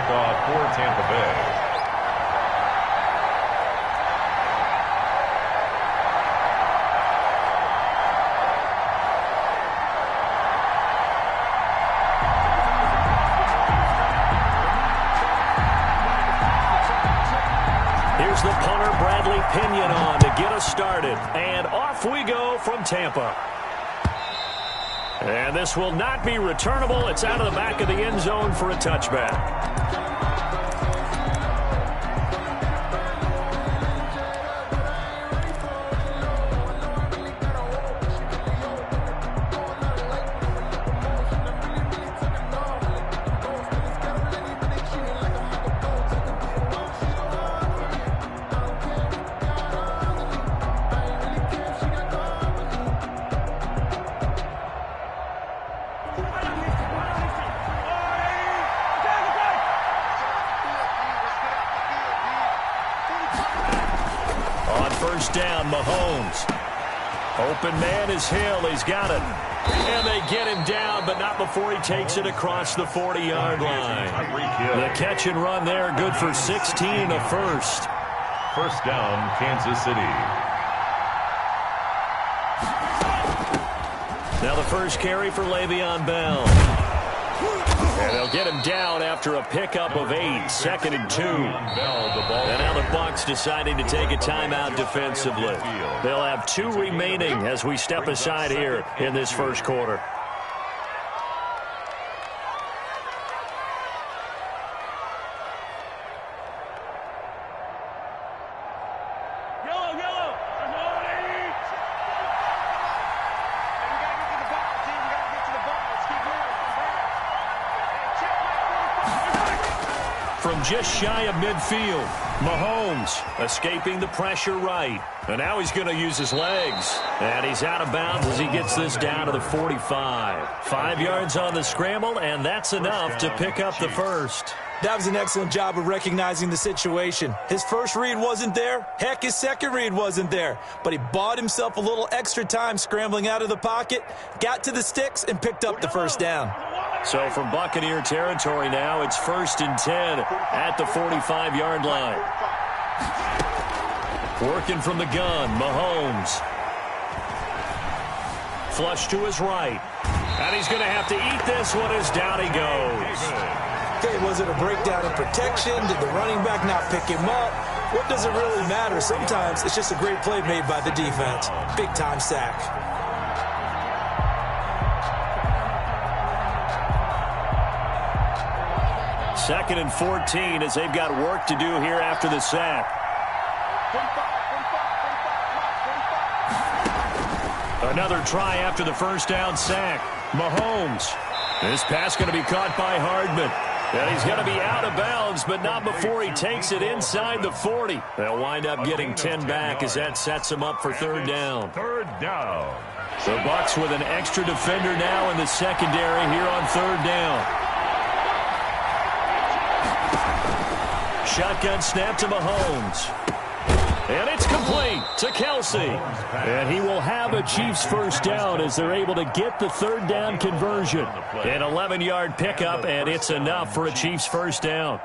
kickoff for Tampa Bay. Here's the punter, Bradley Pinion, on to get us started. And off we go from Tampa. And this will not be returnable. It's out of the back of the end zone for a touchback. First down, Mahomes. Open man is Hill. He's got it. And they get him down, but not before he takes it across the 40-yard line. The catch and run there, good for 16 and a first. First down, Kansas City. Now the first carry for Le'Veon Bell. And they'll get him down after a pickup of 8, 2nd and 2. And now the Bucs deciding to take a timeout defensively. They'll have 2 remaining as we step aside here in this first quarter. From just shy of midfield, Mahomes escaping the pressure right. And now he's going to use his legs. And he's out of bounds as he gets this down to the 45. 5 yards on the scramble, and that's enough to pick up the first. That was an excellent job of recognizing the situation. His first read wasn't there. Heck, his second read wasn't there. But he bought himself a little extra time scrambling out of the pocket, got to the sticks, and picked up the first down. So from Buccaneer territory now, it's 1st and 10 at the 45-yard line. Working from the gun, Mahomes. Flush to his right. And he's going to have to eat this one as down he goes. Okay, was it a breakdown in protection? Did the running back not pick him up? What does it really matter? Sometimes it's just a great play made by the defense. Big-time sack. Second and 14 as they've got work to do here after the sack. Another try after the first down sack. Mahomes. This pass going to be caught by Hardman. And he's going to be out of bounds, but not before he takes it inside the 40. They'll wind up getting 10 back as that sets them up for third down. Third down. The Bucs with an extra defender now in the secondary here on third down. Shotgun snap to Mahomes. And it's complete to Kelsey. And he will have a Chiefs first down as they're able to get the third down conversion. An 11-yard pickup, and it's enough for a Chiefs first down.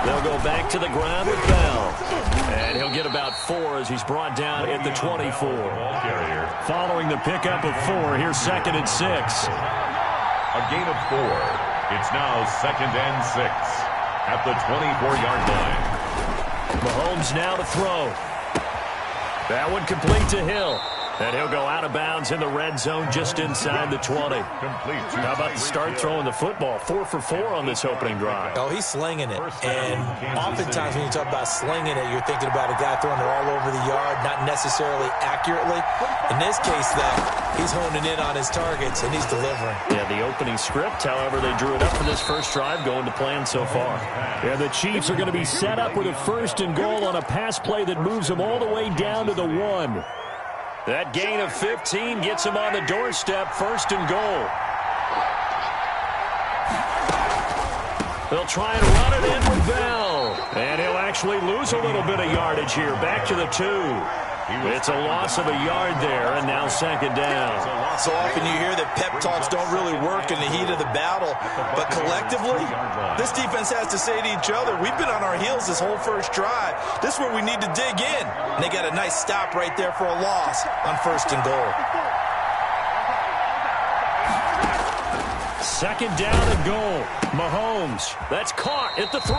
They'll go back to the ground with Bell. And he'll get about 4 as he's brought down at the 24. Following the pickup of 4, here's 2nd and 6. A gain of 4. It's now 2nd and 6 at the 24-yard line. Mahomes now to throw. That one complete to Hill. And he'll go out of bounds in the red zone just inside the 20. How about the start throwing the football? 4 for 4 on this opening drive. Oh, he's slinging it. And oftentimes when you talk about slinging it, you're thinking about a guy throwing it all over the yard, not necessarily accurately. In this case, though, he's honing in on his targets, and he's delivering. Yeah, the opening script, however, they drew it up for this first drive, going to plan so far. Yeah, the Chiefs are going to be set up with a 1st and goal on a pass play that moves them all the way down to the 1. That gain of 15 gets him on the doorstep, 1st and goal. They'll try and run it in with Bell. And he'll actually lose a little bit of yardage here, back to the 2. It's a loss of a yard there, and now second down. So often you hear that pep talks don't really work in the heat of the battle, but collectively, this defense has to say to each other, we've been on our heels this whole first drive. This is where we need to dig in. And they got a nice stop right there for a loss on 1st and goal. Second down and goal. Mahomes, that's caught at the 3.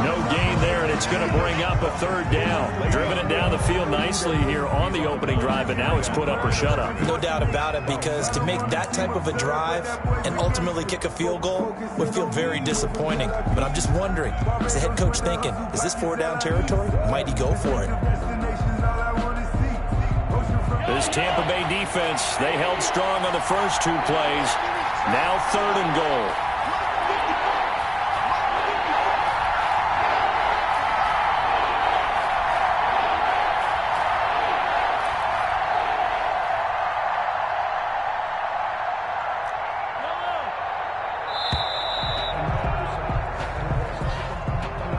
No gain there, and it's going to bring up a 3rd down. Driven it down the field nicely here on the opening drive, but now it's put up or shut up. No doubt about it, because to make that type of a drive and ultimately kick a field goal would feel very disappointing. But I'm just wondering, is the head coach thinking, is this 4-down territory? Might he go for it? This Tampa Bay defense, they held strong on the first 2 plays. Now 3rd and goal.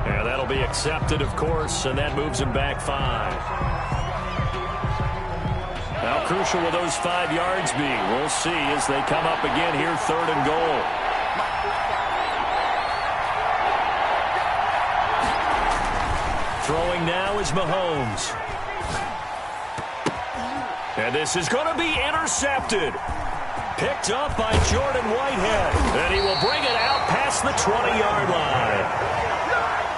Yeah, that'll be accepted, of course, and that moves him back 5. How crucial will those 5 yards be? We'll see as they come up again here, 3rd and goal. Throwing now is Mahomes. And this is going to be intercepted. Picked up by Jordan Whitehead. And he will bring it out past the 20-yard line.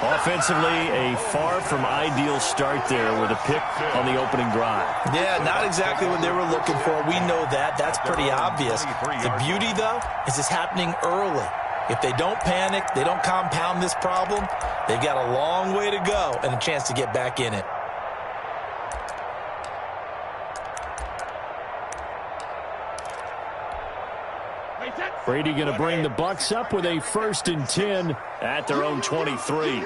Offensively, a far from ideal start there with a pick on the opening drive. Yeah, not exactly what they were looking for. We know that. That's pretty obvious. The beauty, though, is it's happening early. If they don't panic, they don't compound this problem, they've got a long way to go and a chance to get back in it. Brady going to bring the Bucs up with a 1st and 10 at their own 23.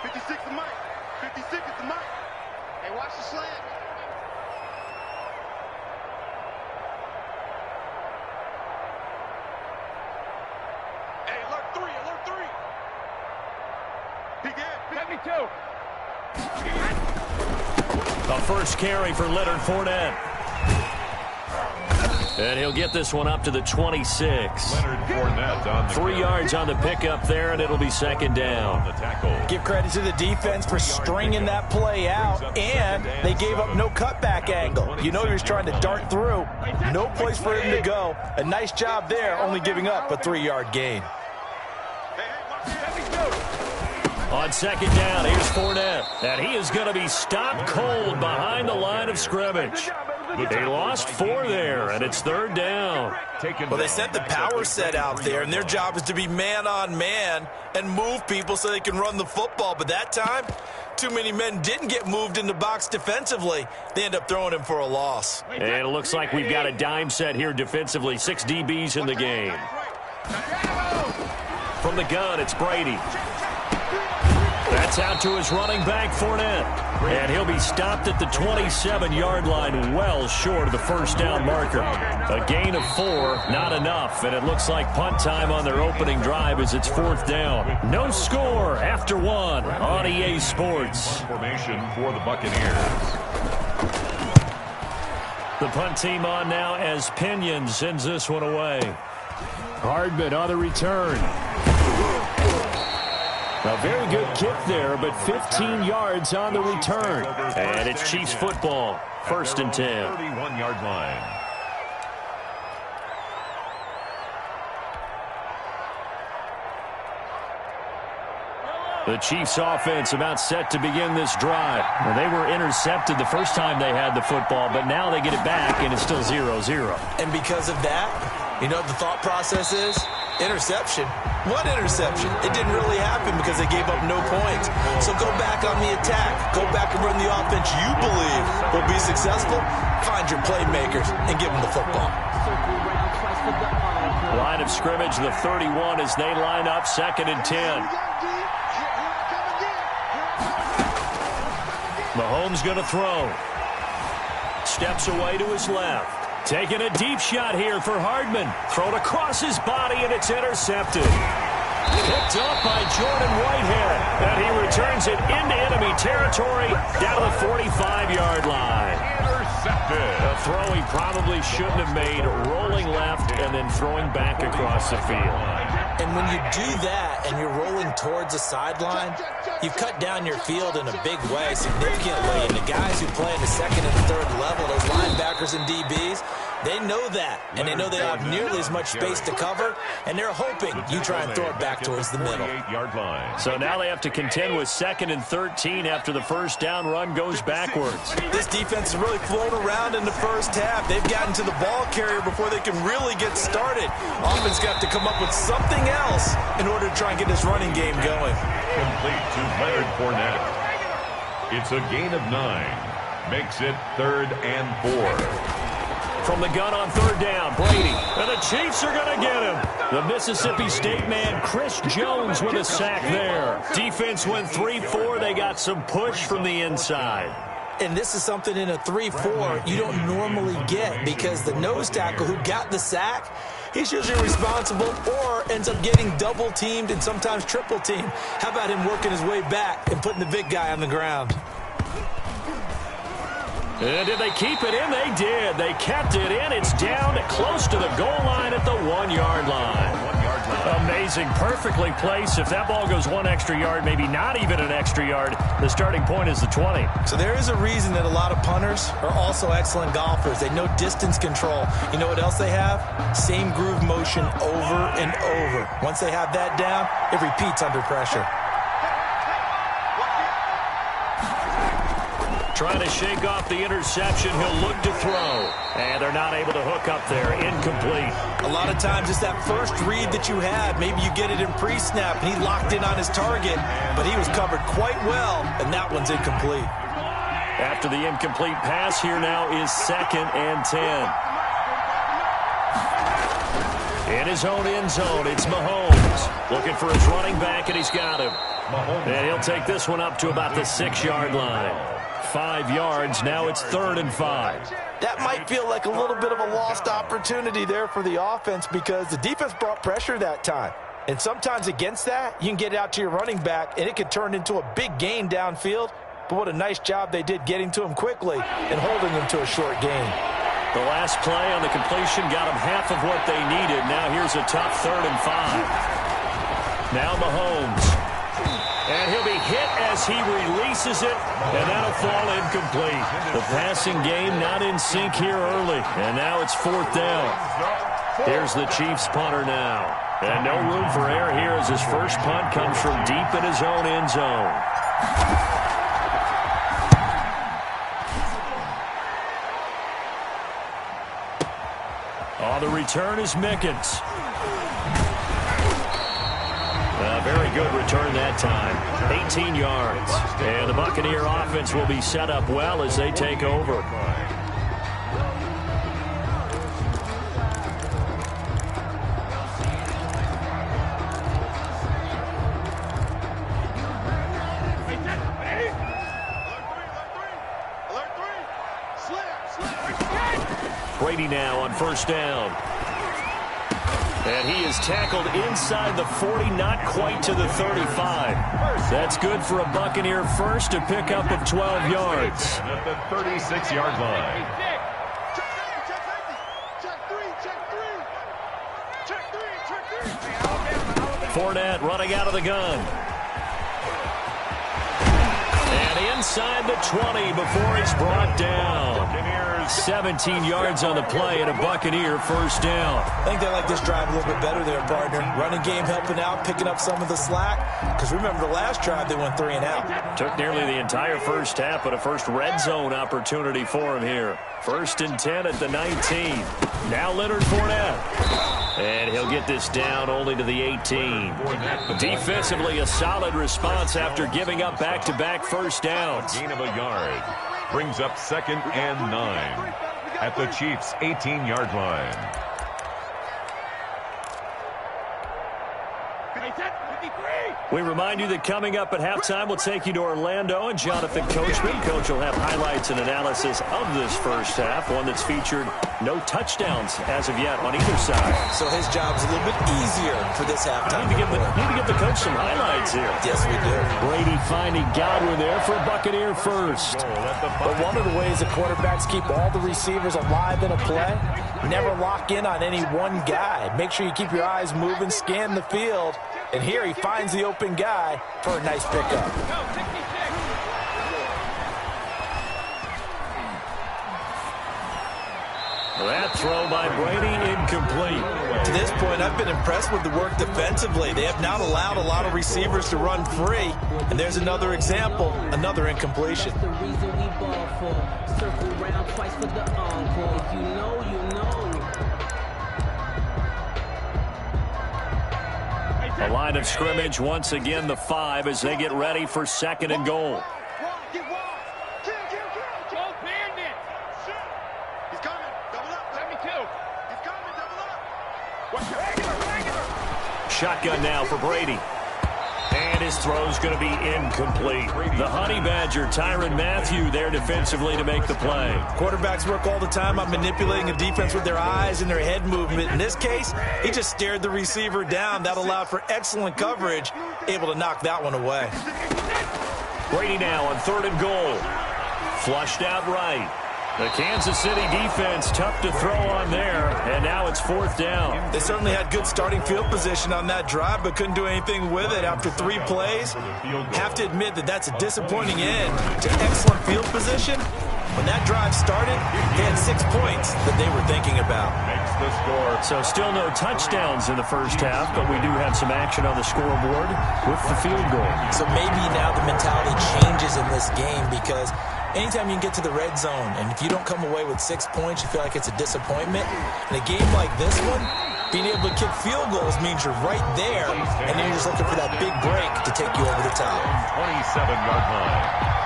56 to Mike. 56 to Mike. Hey, watch the slant. Hey, alert 3, alert 3. He good. 72. A first carry for Leonard Fournette. And he'll get this one up to the 26. Leonard Fournette on the 3 yards on the pickup there, and it'll be second down. the tackle. Give credit to the defense for stringing that play out, and they gave up no cutback angle. You know he was trying to dart through. No place for him to go. A nice job there, only giving up a 3-yard gain. On second down, here's Fournette. And he is going to be stopped cold behind the line of scrimmage. They lost 4 there, and it's 3rd down. Well, they sent the power set out there, and their job is to be man-on-man and move people so they can run the football. But that time, too many men didn't get moved in the box defensively. They end up throwing him for a loss. And it looks like we've got a dime set here defensively. 6 DBs in the game. From the gun, it's Brady. That's out to his running back, Fournette. And he'll be stopped at the 27-yard line, well short of the 1st down marker. A gain of 4, not enough. And it looks like punt time on their opening drive as it's 4th down. No score after 1 on EA Sports. Formation for the Buccaneers. The punt team on now as Pinion sends this one away. Hardman on the return. A very good kick there, but 15 yards on the return. And it's Chiefs football, 1st and 10. 31-yard line. The Chiefs offense about set to begin this drive. Well, they were intercepted the first time they had the football, but now they get it back, and it's still 0-0. And because of that, you know what the thought process is? Interception. What interception? It didn't really happen because they gave up no points. So go back on the attack. Go back and run the offense you believe will be successful. Find your playmakers and give them the football. Line of scrimmage, the 31 as they line up, 2nd and 10. Mahomes going to throw. Steps away to his left. Taking a deep shot here for Hardman. Thrown across his body, and it's intercepted. Picked up by Jordan Whitehead. And he returns it into enemy territory down to the 45-yard line. A throw he probably shouldn't have made, rolling left and then throwing back across the field. And when you do that and you're rolling towards the sideline, you cut down your field in a big way, significantly. And the guys who play in the second and third level, those linebackers and DBs, they know that. And they know they don't have nearly as much space to cover. And they're hoping you try and throw it back towards the middle. So now they have to contend with 2nd and 13 after the first down run goes backwards. This defense has really flown around in the first half. They've gotten to the ball carrier before they can really get started. Offense got to come up with something else in order to try and get this running game going. Complete to Leonard Fournette. It's a gain of 9. Makes it 3rd and 4. From the gun on 3rd down, Brady. And the Chiefs are going to get him. The Mississippi State man, Chris Jones, with a sack there. Defense went 3-4. They got some push from the inside. And this is something in a 3-4 you don't normally get, because the nose tackle who got the sack, he's usually responsible or ends up getting double teamed and sometimes triple teamed. How about him working his way back and putting the big guy on the ground? And did they keep it in? They did. They kept it in. It's down close to the goal line at the 1-yard line. Amazing. Perfectly placed. If that ball goes 1 extra yard, maybe not even an extra yard, the starting point is the 20. So there is a reason that a lot of punters are also excellent golfers. They know distance control. You know what else they have? Same groove motion over and over. Once they have that down, it repeats under pressure. Trying to shake off the interception. He'll look to throw. And they're not able to hook up there. Incomplete. A lot of times it's that first read that you had. Maybe you get it in pre-snap, and he locked in on his target, but he was covered quite well, and that one's incomplete. After the incomplete pass, here now is 2nd and 10. In his own end zone, it's Mahomes. Looking for his running back, and he's got him. And he'll take this one up to about the 6-yard line. 5 yards. Now it's 3rd and 5. That might feel like a little bit of a lost opportunity there for the offense, because the defense brought pressure that time. And sometimes against that, you can get it out to your running back, and it could turn into a big gain downfield. But what a nice job they did getting to him quickly and holding him to a short gain. The last play on the completion got them half of what they needed. Now here's a tough 3rd and 5. Now Mahomes. And he'll be hit as he releases it, and that'll fall incomplete. The passing game not in sync here early, and now it's 4th down. Here's the Chiefs punter now. And no room for error here as his first punt comes from deep in his own end zone. On the return is Mickens. A very good return that time. 18 yards. And the Buccaneer offense will be set up well as they take over. Brady now on 1st down. And he is tackled inside the 40, not quite to the 35. That's good for a Buccaneer first, a pickup of 12 yards. At the 36-yard line. Fournette running out of the gun. And inside the 20 before he's brought down. 17 yards on the play and a Buccaneer first down. I think they like this drive a little bit better there, partner. Running game helping out, picking up some of the slack. Because remember, the last drive they went 3 and out. Took nearly the entire first half, but a first red zone opportunity for him here. 1st and 10 at the 19. Now Leonard Fournette. And he'll get this down only to the 18. Defensively, a solid response after giving up back-to-back first downs. Gain of a yard. Brings up 2nd and 9 at the Chiefs' 18-yard line. We remind you that coming up at halftime, we'll take you to Orlando and Jonathan Coachman. Coach will have highlights and analysis of this first half, one that's featured no touchdowns as of yet on either side. So his job's a little bit easier for this halftime. Need to give the coach some highlights here. Yes, we do. Brady finding Godwin there for a Buccaneer first. But one of the ways that quarterbacks keep all the receivers alive in a play, never lock in on any one guy. Make sure you keep your eyes moving, scan the field. And here he finds the open guy for a nice pickup. That throw by Brady incomplete. To this point, I've been impressed with the work defensively. They have not allowed a lot of receivers to run free. And there's another example, another incompletion. A line of scrimmage, once again the 5 as they get ready for 2nd and goal. Shotgun now for Brady. And his throw's going to be incomplete. The Honey Badger, Tyrann Mathieu, there defensively to make the play. Quarterbacks work all the time on manipulating a defense with their eyes and their head movement. In this case, he just stared the receiver down. That allowed for excellent coverage, able to knock that one away. Brady now on 3rd and goal. Flushed out right. The Kansas City defense tough to throw on there, and now it's 4th down. They certainly had good starting field position on that drive, but couldn't do anything with it after 3 plays. Have to admit that that's a disappointing end to excellent field position. When that drive started, they had 6 points that they were thinking about. So still no touchdowns in the first half, but we do have some action on the scoreboard with the field goal. So maybe now the mentality changes in this game because anytime you can get to the red zone, and if you don't come away with 6 points, you feel like it's a disappointment. In a game like this one, being able to kick field goals means you're right there, and then you're just looking for that big break to take you over the top. 27-yard line.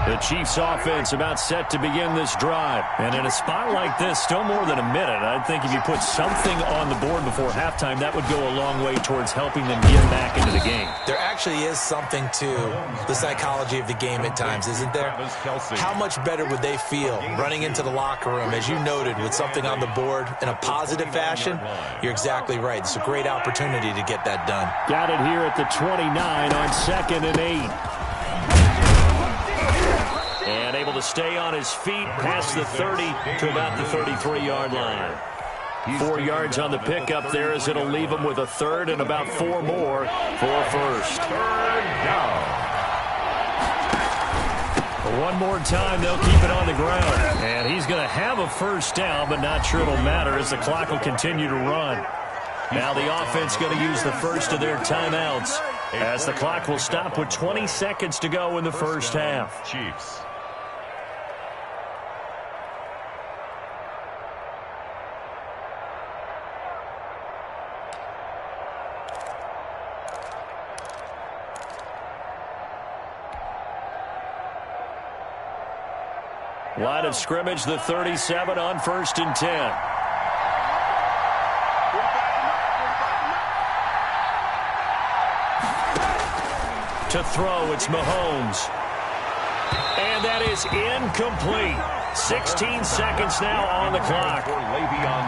The Chiefs offense about set to begin this drive. And in a spot like this, still more than a minute, I think if you put something on the board before halftime, that would go a long way towards helping them get back into the game. There actually is something to the psychology of the game at times, isn't there? How much better would they feel running into the locker room, as you noted, with something on the board in a positive fashion? You're exactly right. It's a great opportunity to get that done. Got it here at the 29 on 2nd and 8. And able to stay on his feet past the 30 to about the 33-yard line. 4 yards on the pickup there as it'll leave him with a 3rd and about 4 more for a 1st. 3rd down. One more time, they'll keep it on the ground. And he's going to have a 1st down, but not sure it'll matter as the clock will continue to run. Now the offense going to use the first of their timeouts as the clock will stop with 20 seconds to go in the first half. Chiefs. Line of scrimmage, the 37 on 1st and 10. To throw, it's Mahomes. And that is incomplete. 16 seconds now on the clock.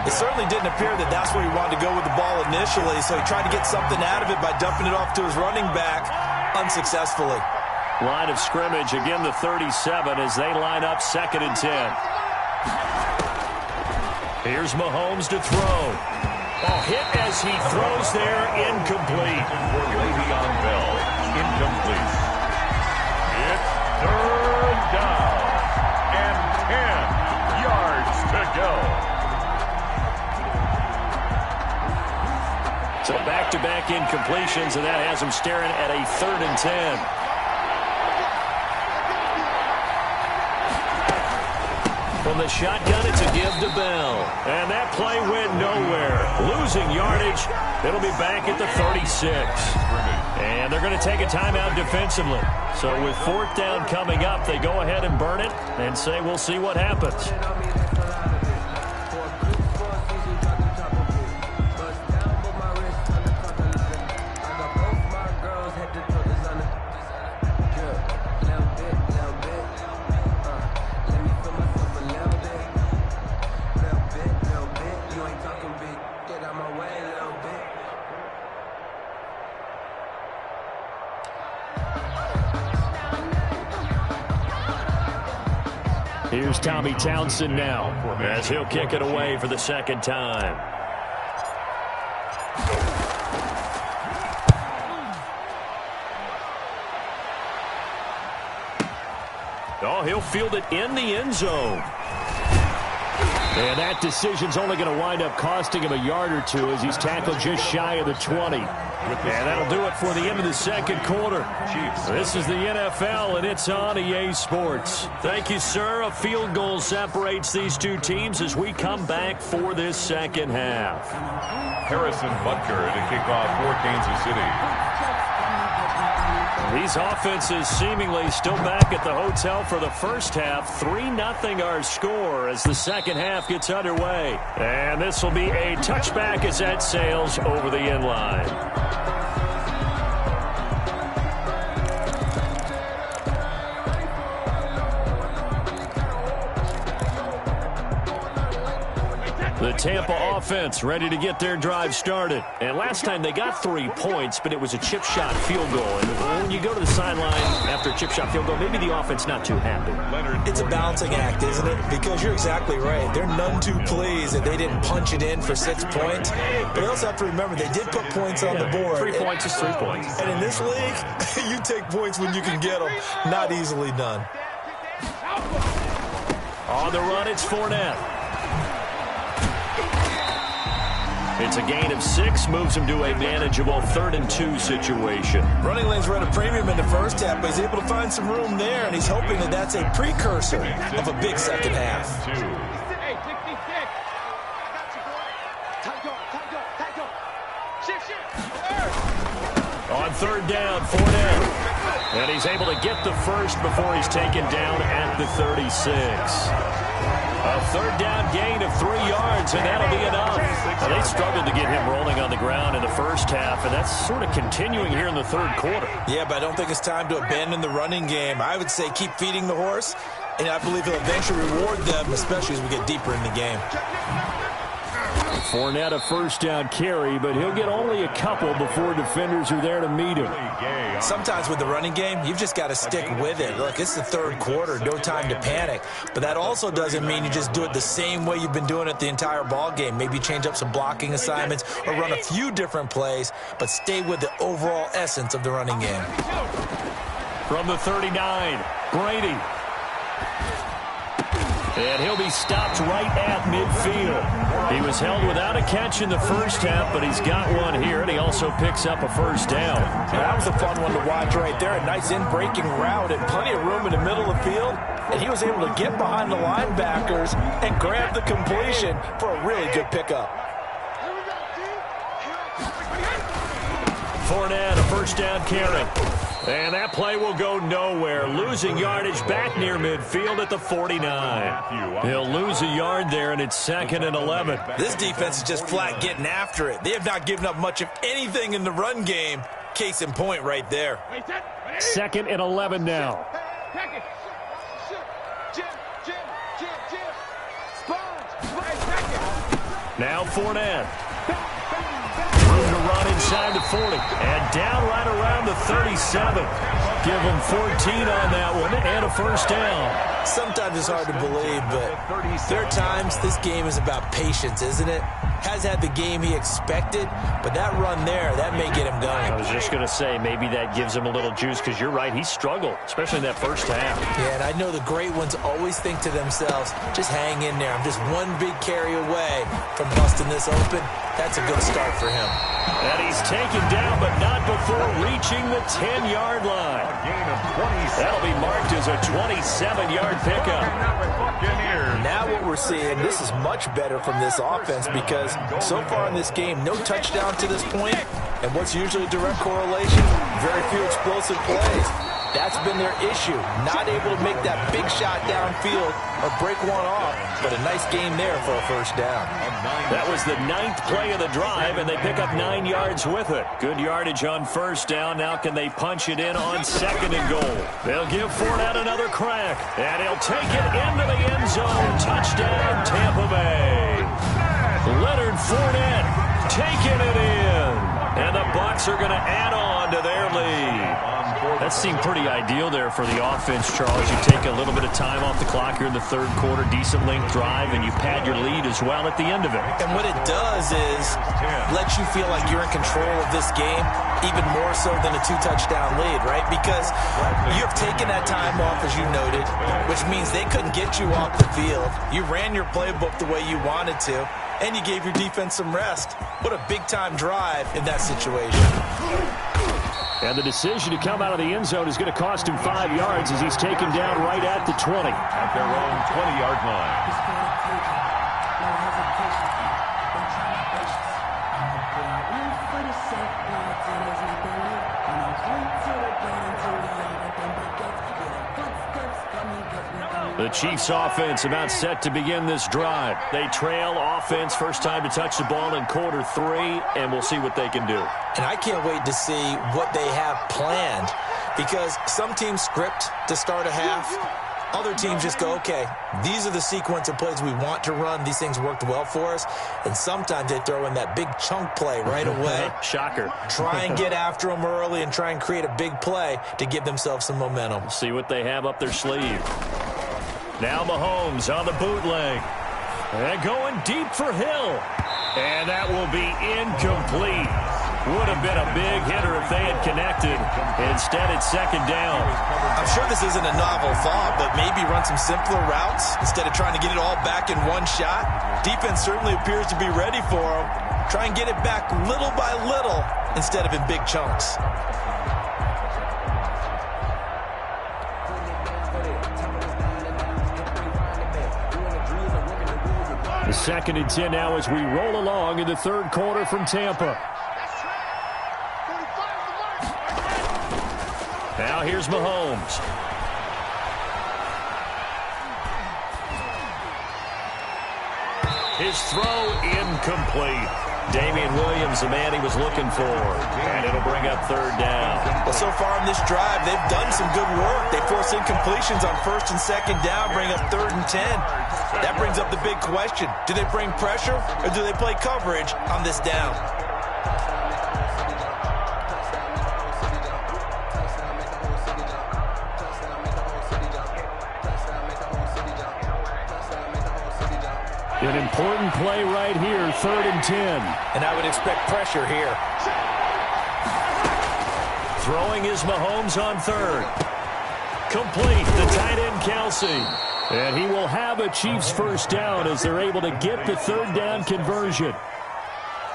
It certainly didn't appear that that's where he wanted to go with the ball initially, so he tried to get something out of it by dumping it off to his running back unsuccessfully. Line of scrimmage, again the 37 as they line up 2nd and 10. Here's Mahomes to throw. Hit as he throws there, incomplete. For Le'Veon Bell, incomplete. It's 3rd down and 10 yards to go. So back-to-back incompletions, and that has him staring at a 3rd and 10. From the shotgun, it's a give to Bell. And that play went nowhere. Losing yardage. It'll be back at the 36. And they're going to take a timeout defensively. So with 4th down coming up, they go ahead and burn it and say we'll see what happens. Here's Tommy Townsend now as he'll kick it away for the 2nd time. Oh, he'll field it in the end zone. And that decision's only going to wind up costing him a yard or two as he's tackled just shy of the 20. And that'll do it for the end of the 2nd quarter. This is the NFL, and it's on EA Sports. Thank you, sir. A field goal separates these two teams as we come back for this 2nd half. Harrison Butker to kick off for Kansas City. These offenses seemingly still back at the hotel for the first half. 3-0 our score as the 2nd half gets underway. And this will be a touchback as that sails over the end line. The Tampa offense ready to get their drive started. And last time they got 3 points, but it was a chip shot field goal. And when you go to the sideline after a chip shot field goal, maybe the offense not too happy. It's a balancing act, isn't it? Because you're exactly right. They're none too pleased that they didn't punch it in for 6 points. But you also have to remember they did put points on the board. 3 points is 3 points. And in this league, you take points when you can get them. Not easily done. On the run, it's Fournette. It's a gain of 6, moves him to a manageable 3rd and 2 situation. Running lanes were at a premium in the first half, but he's able to find some room there, and he's hoping that that's a precursor of a big 2nd half. Hey, 66. I got you, boy. Time go. Shift. On 3rd down, Fournette. And he's able to get the first before he's taken down at the 36. A 3rd down gain of 3 yards, and that'll be enough. Well, they struggled to get him rolling on the ground in the first half, and that's sort of continuing here in the 3rd quarter. Yeah, but I don't think it's time to abandon the running game. I would say keep feeding the horse, and I believe he'll eventually reward them, especially as we get deeper in the game. Fournette a 1st down carry, but he'll get only a couple before defenders are there to meet him. Sometimes with the running game, you've just got to stick with it. Look, it's the 3rd quarter, no time to panic. But that also doesn't mean you just do it the same way you've been doing it the entire ball game. Maybe change up some blocking assignments or run a few different plays, but stay with the overall essence of the running game. From the 39, Brady. And he'll be stopped right at midfield. He was held without a catch in the first half, but he's got one here, and he also picks up a 1st down. That was a fun one to watch right there. A nice in-breaking route and plenty of room in the middle of the field. And he was able to get behind the linebackers and grab the completion for a really good pickup. Fournette, a 1st down carry. And that play will go nowhere. Losing yardage back near midfield at the 49. He'll lose a yard there, and it's 2nd and 11. This defense is just flat getting after it. They have not given up much of anything in the run game. Case in point right there. 2nd and 11 now. Now Fournette. Room to run inside the 40. And down right around the 37. Give him 14 on that one and a 1st down. Sometimes it's hard to believe, but there are times this game is about patience, isn't it? Has had the game he expected, but that run there, that may get him going. I was just going to say, maybe that gives him a little juice, because you're right, he struggled, especially in that first half. Yeah, and I know the great ones always think to themselves, just hang in there. I'm just one big carry away from busting this open. That's a good start for him. And he's taken down, but not before reaching the 10-yard line. That'll be marked as is a 27-yard pickup. Now what we're seeing, this is much better from this offense because so far in this game, no touchdown to this point, and what's usually a direct correlation, very few explosive plays. That's been their issue, not able to make that big shot downfield or break one off, but a nice game there for a first down. That was the 9th play of the drive, and they pick up 9 yards with it. Good yardage on first down. Now can they punch it in on 2nd and goal? They'll give Fournette another crack, and he'll take it into the end zone. Touchdown, Tampa Bay. Leonard Fournette taking it in, and the Bucs are going to add on to their lead. That seemed pretty ideal there for the offense, Charles. You take a little bit of time off the clock here in the third quarter, decent length drive, and you pad your lead as well at the end of it. And what it does is lets you feel like you're in control of this game, even more so than a 2-touchdown lead, right? Because you've taken that time off, as you noted, which means they couldn't get you off the field. You ran your playbook the way you wanted to, and you gave your defense some rest. What a big-time drive in that situation. And the decision to come out of the end zone is going to cost him 5 yards as he's taken down right at the 20. At their own 20-yard line. The Chiefs offense about set to begin this drive. They trail offense, first time to touch the ball in quarter 3, and we'll see what they can do. And I can't wait to see what they have planned, because some teams script to start a half. Other teams just go, okay, these are the sequence of plays we want to run. These things worked well for us. And sometimes they throw in that big chunk play right away. Shocker. Try and get after them early and try and create a big play to give themselves some momentum. See what they have up their sleeve. Now Mahomes on the bootleg. And going deep for Hill. And that will be incomplete. Would have been a big hitter if they had connected. Instead, it's 2nd down. I'm sure this isn't a novel thought, but maybe run some simpler routes instead of trying to get it all back in one shot. Defense certainly appears to be ready for them. Try and get it back little by little instead of in big chunks. The 2nd and 10 now as we roll along in the third quarter from Tampa. Now here's Mahomes. His throw incomplete. Damian Williams, the man he was looking for. And it'll bring up 3rd down. Well, so far in this drive, they've done some good work. They force incompletions on 1st and 2nd down, bring up 3rd and 10. That brings up the big question. Do they bring pressure or do they play coverage on this down? An important play right here, 3rd and 10. And I would expect pressure here. Throwing is Mahomes on 3rd. Complete, the tight end Kelsey. And he will have a Chiefs first down as they're able to get the 3rd down conversion.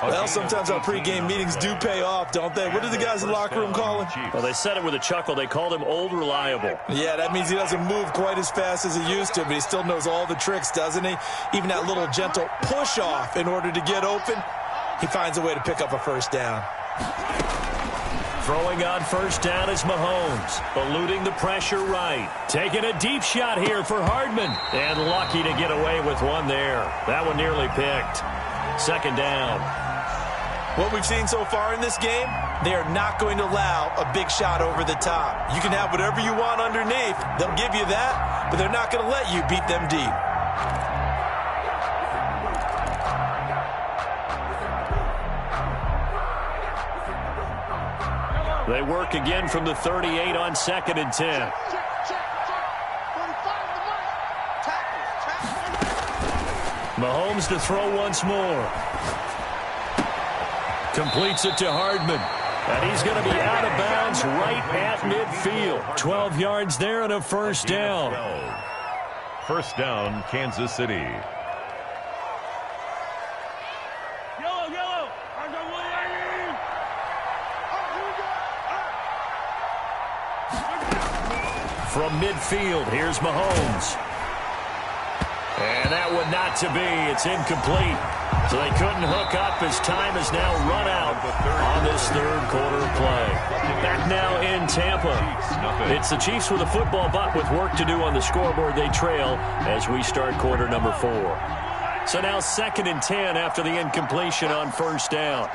Well, sometimes our pregame meetings do pay off, don't they? What do the guys in the locker room call him? Well, they said it with a chuckle. They called him Old Reliable. Yeah, that means he doesn't move quite as fast as he used to, but he still knows all the tricks, doesn't he? Even that little gentle push-off in order to get open, he finds a way to pick up a first down. Throwing on first down is Mahomes, eluding the pressure right. Taking a deep shot here for Hardman, and lucky to get away with one there. That one nearly picked. 2nd down. What we've seen so far in this game, they are not going to allow a big shot over the top. You can have whatever you want underneath. They'll give you that, but they're not going to let you beat them deep. They work again from the 38 on 2nd and 10. Mahomes to throw once more. Completes it to Hardman. And he's going to be out of bounds right at midfield. 12 yards there and a first down. First down, Kansas City. from midfield. Here's Mahomes. And that one not to be. It's incomplete. So they couldn't hook up as time has now run out on this third quarter of play. Back now in Tampa. It's the Chiefs with a football, but with work to do on the scoreboard, they trail as we start quarter number 4. So now 2nd and 10 after the incompletion on first down.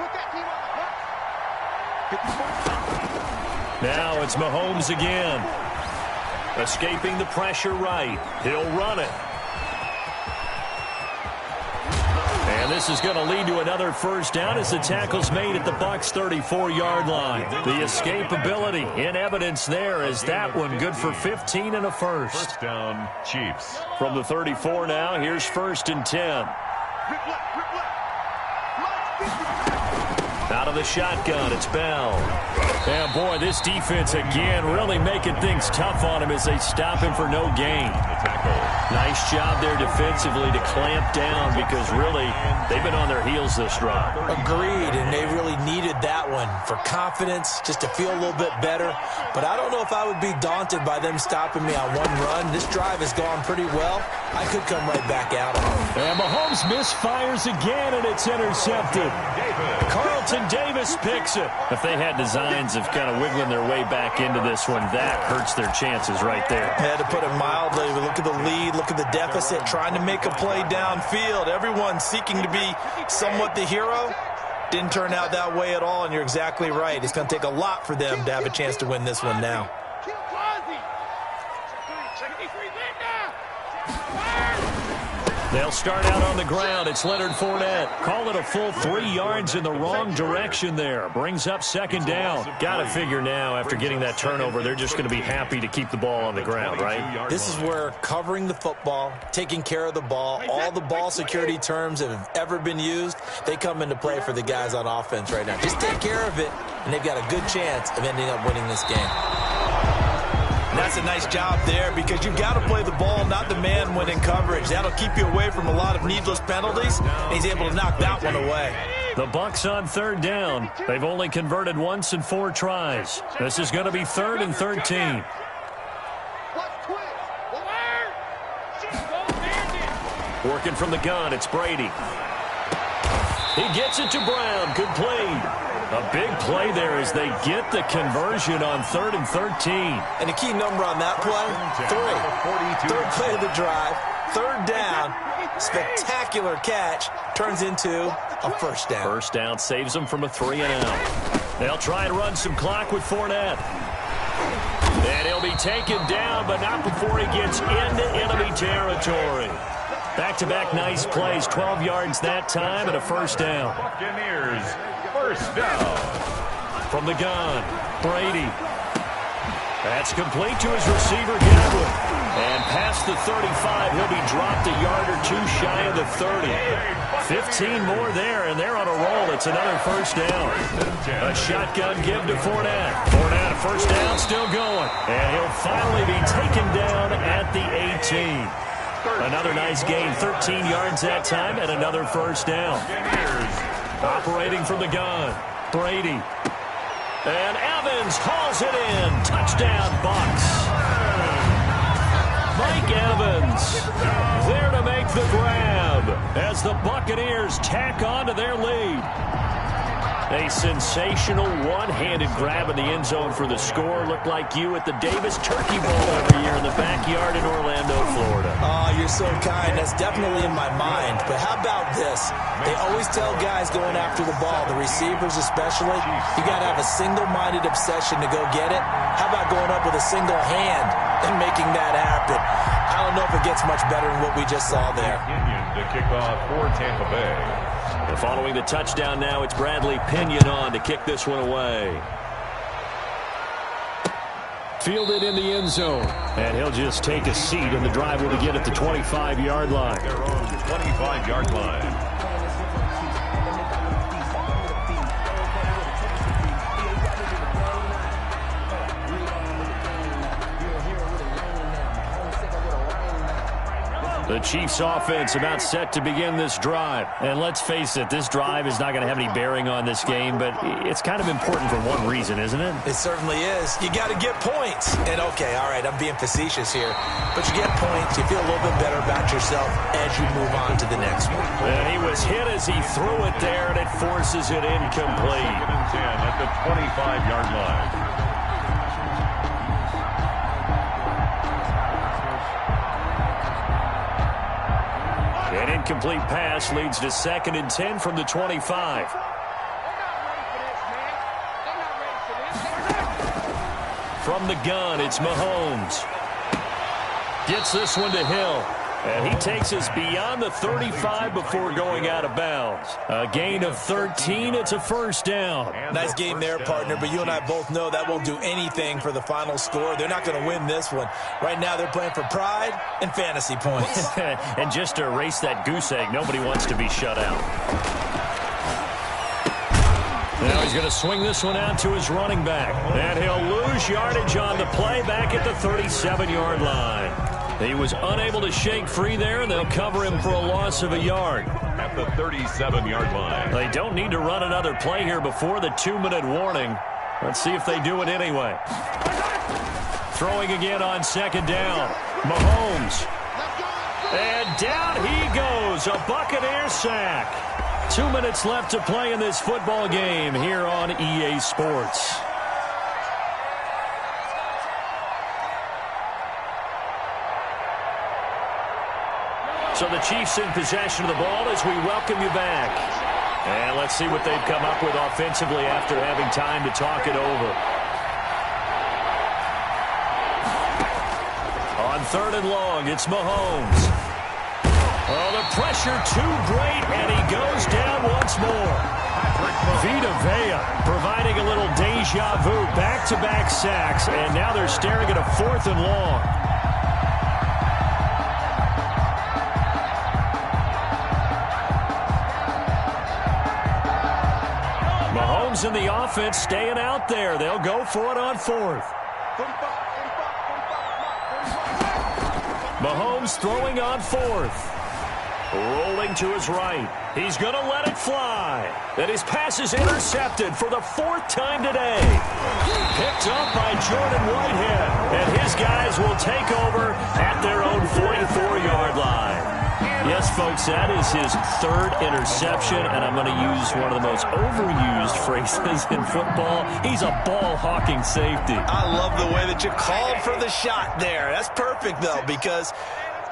Now it's Mahomes again. Escaping the pressure right. He'll run it. And this is going to lead to another first down as the tackle's made at the Bucs' 34-yard line. The escapability in evidence there as that one good for 15 and a first. First down, Chiefs. From the 34 now, here's 1st and 10. Out of the shotgun, it's Bell. And boy, this defense again really making things tough on him as they stop him for no gain. Nice job there defensively to clamp down because really they've been on their heels this drive. Agreed, and they really needed that one for confidence, just to feel a little bit better. But I don't know if I would be daunted by them stopping me on one run. This drive has gone pretty well. I could come right back out of it. And Mahomes misfires again, and it's intercepted. Carlton Davis picks it. If they had designs of kind of wiggling their way back into this one, that hurts their chances right there. Yeah, to put it mildly, look at the lead, look at the deficit, trying to make a play downfield. Everyone seeking to be somewhat the hero. Didn't turn out that way at all, and you're exactly right. It's going to take a lot for them to have a chance to win this one now. They'll start out on the ground. It's Leonard Fournette. Call it a full 3 yards in the wrong direction there. Brings up 2nd down. Got to figure now, after getting that turnover, they're just going to be happy to keep the ball on the ground, right? This is where covering the football, taking care of the ball, all the ball security terms that have ever been used, they come into play for the guys on offense right now. Just take care of it, and they've got a good chance of ending up winning this game. And that's a nice job there because you've got to play the ball, not the man when in coverage. That'll keep you away from a lot of needless penalties, and he's able to knock that one away. The Bucs on 3rd down. They've only converted once in 4 tries. This is going to be 3rd and 13. Working from the gun, it's Brady. He gets it to Brown. Good play. A big play there as they get the conversion on 3rd and 13. And the key number on that play, 3. 3rd play of the drive, 3rd down, spectacular catch, turns into a first down. First down saves them from a 3 and out. They'll try and run some clock with Fournette. And he'll be taken down, but not before he gets into enemy territory. Back-to-back nice plays, 12 yards that time and a first down. Buccaneers, first down. From the gun, Brady. That's complete to his receiver, Godwin. And past the 35, he'll be dropped a yard or 2 shy of the 30. 15 more there, and they're on a roll. It's another first down. A shotgun give to Fournette. Fournette, first down, still going. And he'll finally be taken down at the 18. Another nice gain, 13 yards that time, and another first down. Operating from the gun, Brady. And Evans hauls it in. Touchdown, Bucs. Mike Evans there to make the grab as the Buccaneers tack on to their lead. A sensational one-handed grab in the end zone for the score. Looked like you at the Davis Turkey Bowl every year in the backyard in Orlando, Florida. Oh, you're so kind. That's definitely in my mind. But how about this? They always tell guys going after the ball, the receivers especially, you got to have a single-minded obsession to go get it. How about going up with a single hand and making that happen? I don't know if it gets much better than what we just saw there. To kick off for Tampa Bay. And following the touchdown now, it's Bradley Pinion on to kick this one away. Fielded in the end zone. And he'll just take a seat, and the drive will begin at the 25-yard line. Their own 25-yard line. The Chiefs offense about set to begin this drive. And let's face it, this drive is not going to have any bearing on this game, but it's kind of important for one reason, isn't it? It certainly is. You got to get points. And, okay, all right, I'm being facetious here, but you get points, you feel a little bit better about yourself as you move on to the next one. And he was hit as he threw it there, and it forces it incomplete. 2nd and 10 at the 25-yard line. An incomplete pass leads to 2nd and 10 from the 25. From the gun, it's Mahomes. Gets this one to Hill. And he takes us beyond the 35 before going out of bounds. A gain of 13. It's a first down. Nice game there, partner, but you and I both know that won't do anything for the final score. They're not going to win this one. Right now, they're playing for pride and fantasy points. And just to erase that goose egg, nobody wants to be shut out. Now he's going to swing this one out to his running back. And he'll lose yardage on the play back at the 37-yard line. He was unable to shake free there, and they'll cover him for a loss of a yard. At the 37-yard line. They don't need to run another play here before the 2-minute warning. Let's see if they do it anyway. Throwing again on 2nd down. Mahomes. And down he goes. A Buccaneer sack. 2 minutes left to play in this football game here on EA Sports. So the Chiefs in possession of the ball as we welcome you back. And let's see what they've come up with offensively after having time to talk it over. On 3rd and long, it's Mahomes. Oh, the pressure too great, and he goes down once more. Vita Vea providing a little deja vu, back-to-back sacks, and now they're staring at a 4th and long. Mahomes and the offense staying out there. They'll go for it on 4th. Mahomes throwing on 4th. Rolling to his right. He's going to let it fly. And his pass is intercepted for the 4th time today. Picked up by Jordan Whitehead. And his guys will take over at their own 44-yard line. Yes, folks, that is his 3rd interception, and I'm going to use one of the most overused phrases in football. He's a ball-hawking safety. I love the way that you called for the shot there. That's perfect, though, because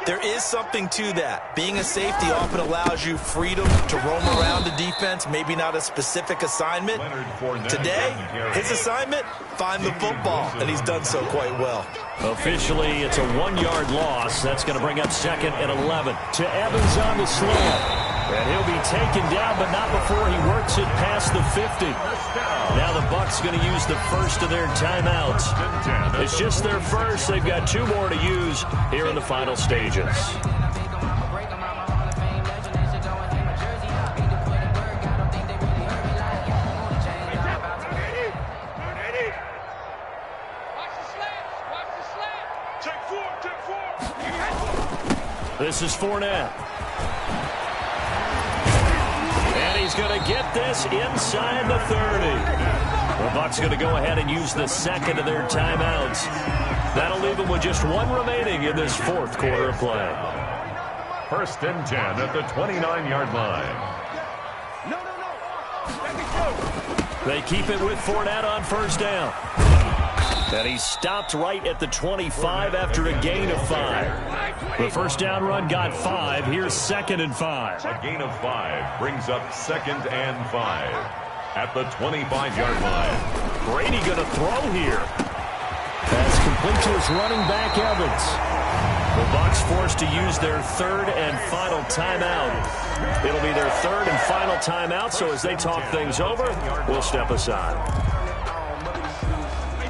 there is something to that. Being a safety often allows you freedom to roam around the defense, maybe not a specific assignment. Today, his assignment, find the football, and he's done so quite well. Officially, it's a 1-yard loss. That's going to bring up 2nd and 11. To Evans on the slant. And he'll be taken down, but not before he works it past the 50. Now the Bucs going to use the first of their timeouts. It's just their first. They've got 2 more to use here in the final stages. This is Fournette. And he's going to get this inside the 30. The Bucs going to go ahead and use the 2nd of their timeouts. That'll leave them with just 1 remaining in this 4th quarter of play. 1st and 10 at the 29-yard line. They keep it with Fournette on 1st down. And he stopped right at the 25 after a gain of 5. The first down run got 5. Here's 2nd and 5. A gain of 5 brings up 2nd and 5 at the 25-yard line. Brady going to throw here. Pass complete to his running back, Evans. The Bucs forced to use their 3rd and final timeout. It'll be their 3rd and final timeout, so as they talk things over, we'll step aside.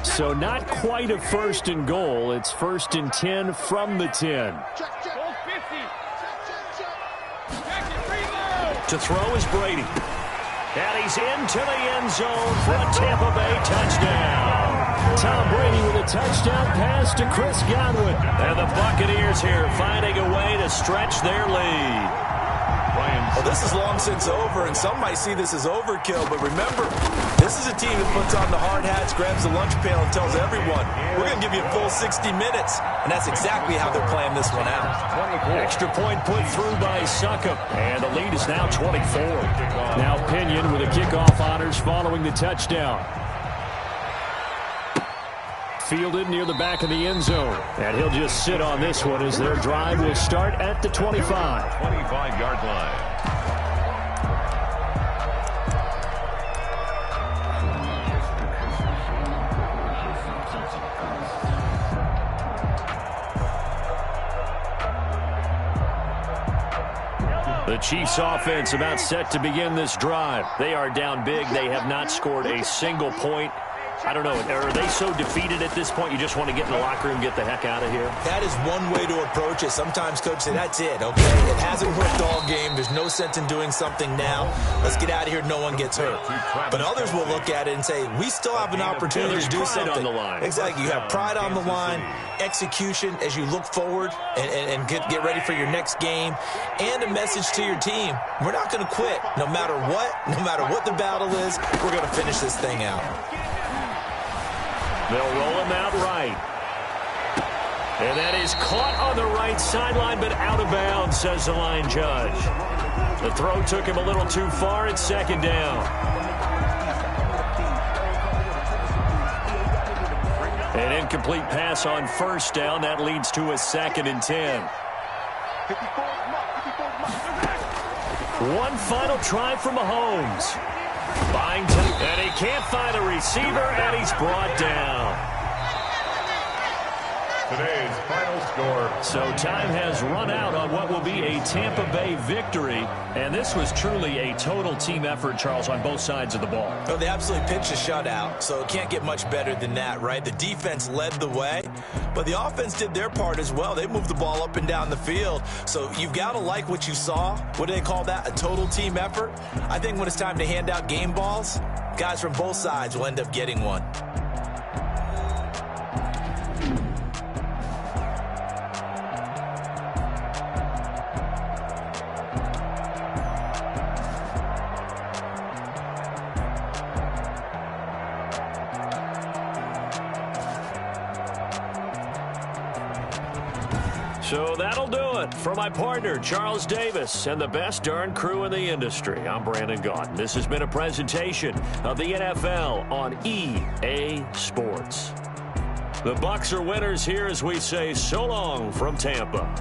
So not quite a 1st and goal. It's 1st and 10 from the 10. To throw is Brady. And he's into the end zone for a Tampa Bay touchdown. Tom Brady with a touchdown pass to Chris Godwin. And the Buccaneers here finding a way to stretch their lead. Well, this is long since over, and some might see this as overkill, but remember, this is a team that puts on the hard hats, grabs the lunch pail, and tells everyone, we're going to give you a full 60 minutes, and that's exactly how they're playing this one out. Extra point put through by Succop, and the lead is now 24. Now Pinion with the kickoff honors following the touchdown. Fielded near the back of the end zone. And he'll just sit on this one as their drive will start at the 25. 25-yard line. The Chiefs offense about set to begin this drive. They are down big. They have not scored a single point. I don't know, are they so defeated at this point you just want to get in the locker room and get the heck out of here? That is one way to approach it. Sometimes coaches say, that's it, okay? It hasn't worked all game. There's no sense in doing something now. Let's get out of here. No one gets hurt. But others will look at it and say, we still have an opportunity to do something. On the line. Exactly. You have pride on the line, execution as you look forward and get ready for your next game, and a message to your team. We're not going to quit. No matter what the battle is, we're going to finish this thing out. They'll roll him out right. And that is caught on the right sideline, but out of bounds, says the line judge. The throw took him a little too far. It's second down. An incomplete pass on first down. That leads to a 2nd and 10. One final try from Mahomes. Byington, and he can't find a receiver, and he's brought down. Today's final score. So time has run out on what will be a Tampa Bay victory, and this was truly a total team effort, Charles, on both sides of the ball. Oh, they absolutely pitched a shutout, so it can't get much better than that, right? The defense led the way, but the offense did their part as well. They moved the ball up and down the field, so you've got to like what you saw. What do they call that? A total team effort? I think when it's time to hand out game balls, guys from both sides will end up getting one. So that'll do it for my partner, Charles Davis, and the best darn crew in the industry. I'm Brandon Gaudin. This has been a presentation of the NFL on EA Sports. The Bucs are winners here as we say so long from Tampa.